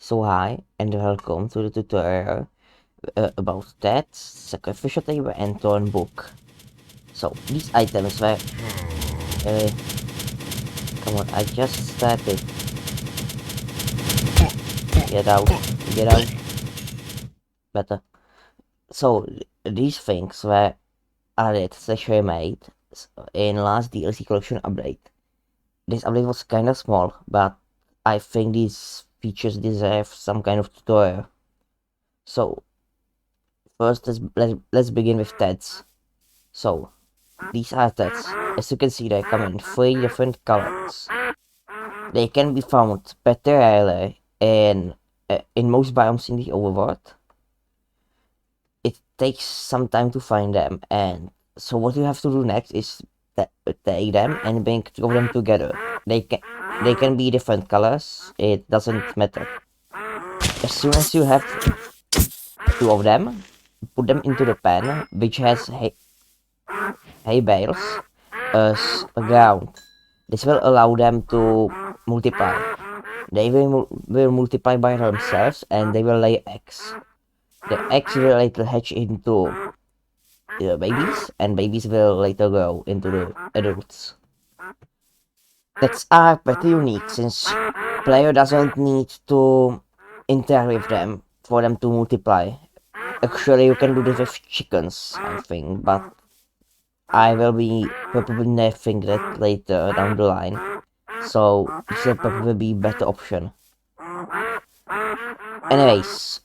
So hi and welcome to the tutorial about stats, sacrificial table and turn book. So these items were come on, I just started. Get out, get out. Better. So these things were added slash made in last DLC collection update. This update was kinda small, but I think these features deserve some kind of tutorial. So first let's begin with stats. So these are stats. As you can see, they come in 3 different colors. They can be found better rarely in most biomes in the overworld. It takes some time to find them, and so what you have to do next is take them and bring two of them together. They can be different colors. It doesn't matter. As soon as you have two of them, put them into the pan, which has hay bales, ground. This will allow them to multiply. They will multiply by themselves and they will lay eggs. The eggs will later hatch into babies, and babies will later grow into the adults. That's are pretty unique since player doesn't need to interact with them for them to multiply. Actually, you can do this with chickens, I think, but I will be probably nerfing that later down the line. So this will probably be better option. Anyways,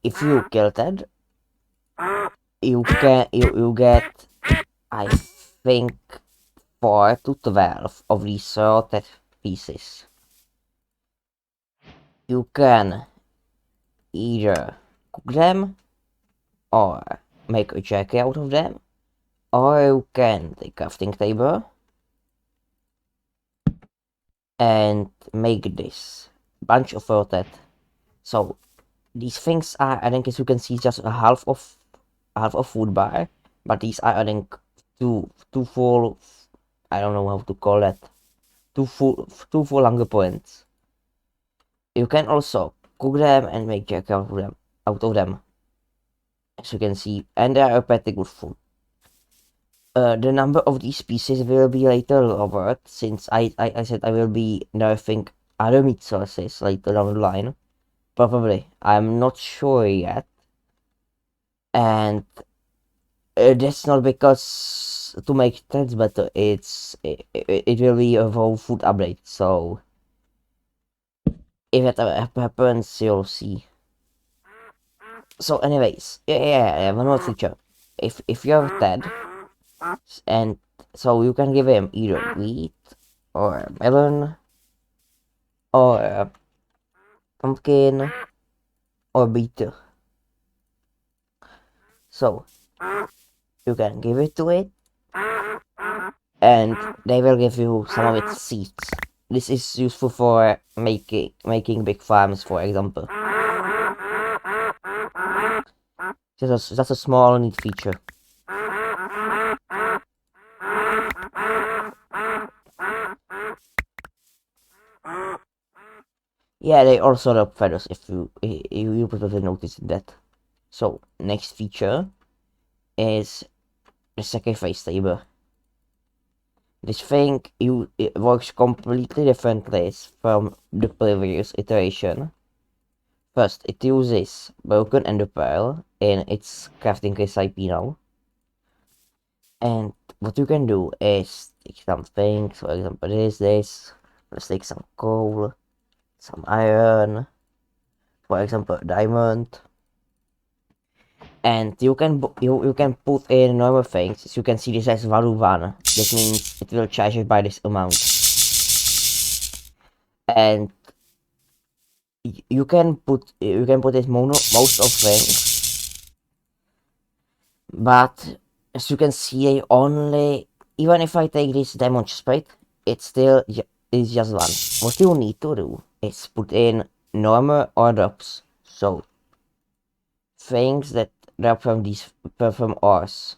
if you kill Ted, you get, I think, 4 to 12 of these sorted pieces. You can either cook them or make a jacket out of them, or you can take a crafting table and make this bunch of sorted. So these things are, I think, as you can see, just a half of food bar, but these are, I think, two full, I don't know how to call that, two full hunger points. You can also cook them and make jack out of them, as you can see, and they are a pretty good food. The number of these pieces will be later lowered since I said I will be nerfing other meat sources later down the line. Probably, I'm not sure yet, and that's not because to make things better. It will be a whole food update. So if that happens, you'll see. So, anyways, yeah, one more feature. If you're dead, and so you can give him either wheat or melon or pumpkin or beetle. So you can give it to it, and they will give you some of its seeds. This is useful for making big farms, for example. Just a small neat feature. Yeah, they also have feathers if you probably noticed that. So next feature is the sacrifice table. This thing it works completely differently from the previous iteration. First, it uses broken ender pearl in its crafting recipe now. And what you can do is take some things, for example this. Let's take some coal, some iron, for example diamond. And you can put in normal things. As you can see, this has value 1. That means it will charge it by this amount. And you can put it most of things, but as you can see, even if I take this diamond sprite, it still is just 1. What you need to do is put in normal or drops, so things that drop from ores.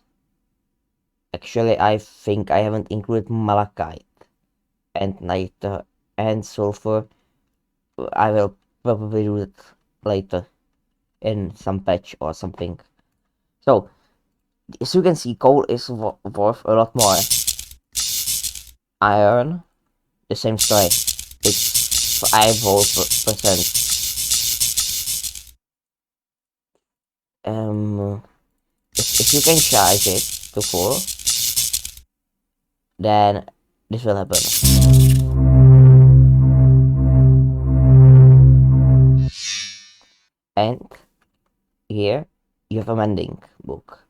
Actually, I think I haven't included malachite and nitre and sulfur. I will probably do it later in some patch or something. So, as you can see, coal is worth a lot more. Iron, the same story. It's 5%. If you can charge it to full, then this will happen. And here you have a mending book.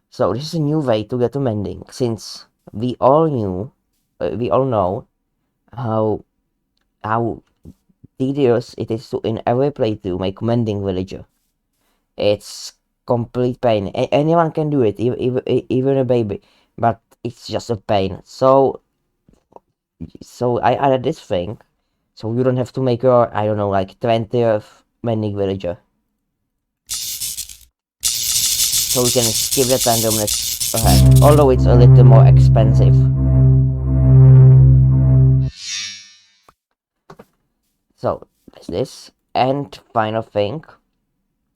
So this is a new way to get to mending, since we all know how tedious it is to in every playthrough make mending villager. It's complete pain. Anyone can do it, even a baby, but it's just a pain. So I added this thing, so you don't have to make your, I don't know, like 20th mending villager. So we can skip the randomness ahead, although it's a little more expensive. So that's this, and final thing.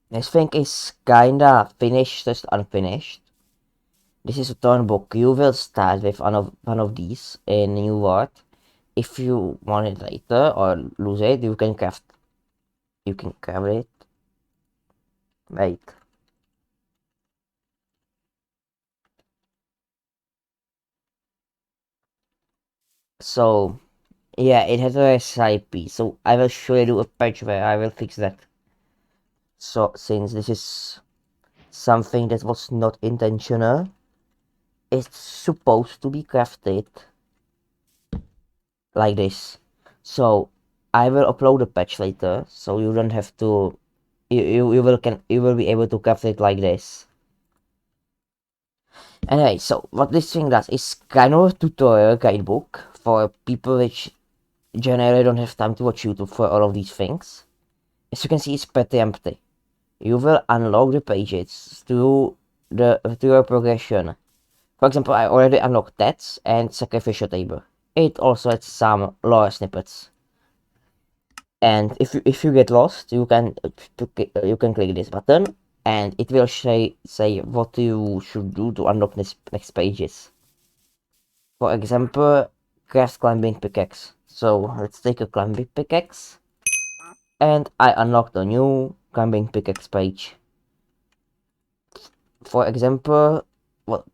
This thing is kinda finished, just unfinished. This is a turn book. You will start with one of these in New World. If you want it later or lose it, you can craft. You can craft it. Wait. So yeah, it has a recipe. So I will show you a patch where I will fix that. So since this is something that was not intentional, it's supposed to be crafted like this. So I will upload a patch later, so you don't have to. You will be able to craft it like this. Anyway, so what this thing does is kind of a tutorial guidebook for people which generally don't have time to watch YouTube for all of these things. As you can see, it's pretty empty. You will unlock the pages through your progression. For example, I already unlocked that and sacrificial table. It also has some lore snippets. And if you get lost, you can click this button, and it will say what you should do to unlock this next pages. For example, craft climbing pickaxe. So let's take a climbing pickaxe, and I unlocked a new climbing pickaxe page. For example, what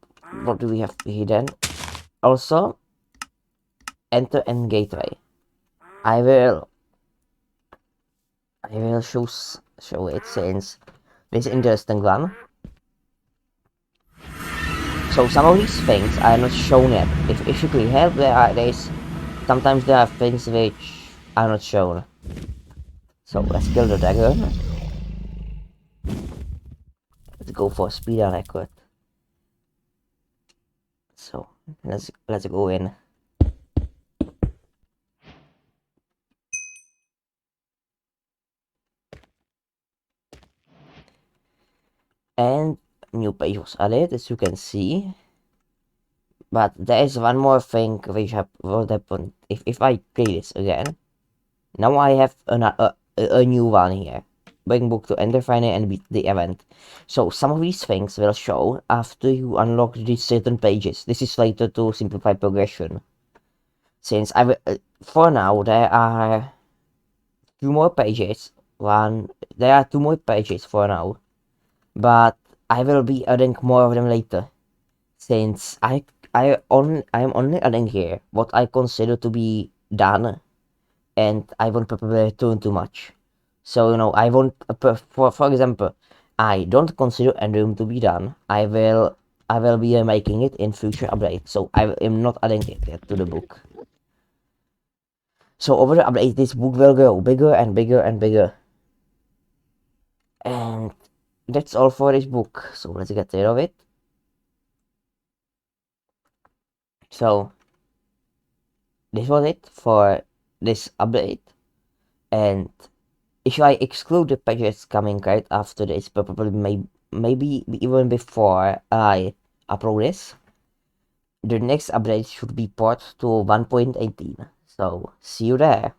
do we have hidden? Also, enter end gateway. I will show it since this is interesting one. So some of these things are not shown yet. If you click help, sometimes there are things which are not shown. So let's kill the dragon. Let's go for speed and record. So let's go in. And new page was added, as you can see. But there is one more thing which will happen if I play this again. Now I have a new one here. Bring book to enter final and beat the event. So some of these things will show after you unlock these certain pages. This is later to simplify progression. Since for now there are two more pages. There are two more pages for now, but I will be adding more of them later. Since I am only adding here what I consider to be done, and I won't probably return too much. So I won't. For example, I don't consider Endroom to be done. I will be making it in future updates. So I am not adding it yet to the book. So over the update, this book will go bigger and bigger and bigger. And that's all for this book. So let's get rid of it. So this was it for this update. And if I exclude the pages coming right after this, probably maybe even before I upload this, the next update should be port to 1.18. So see you there.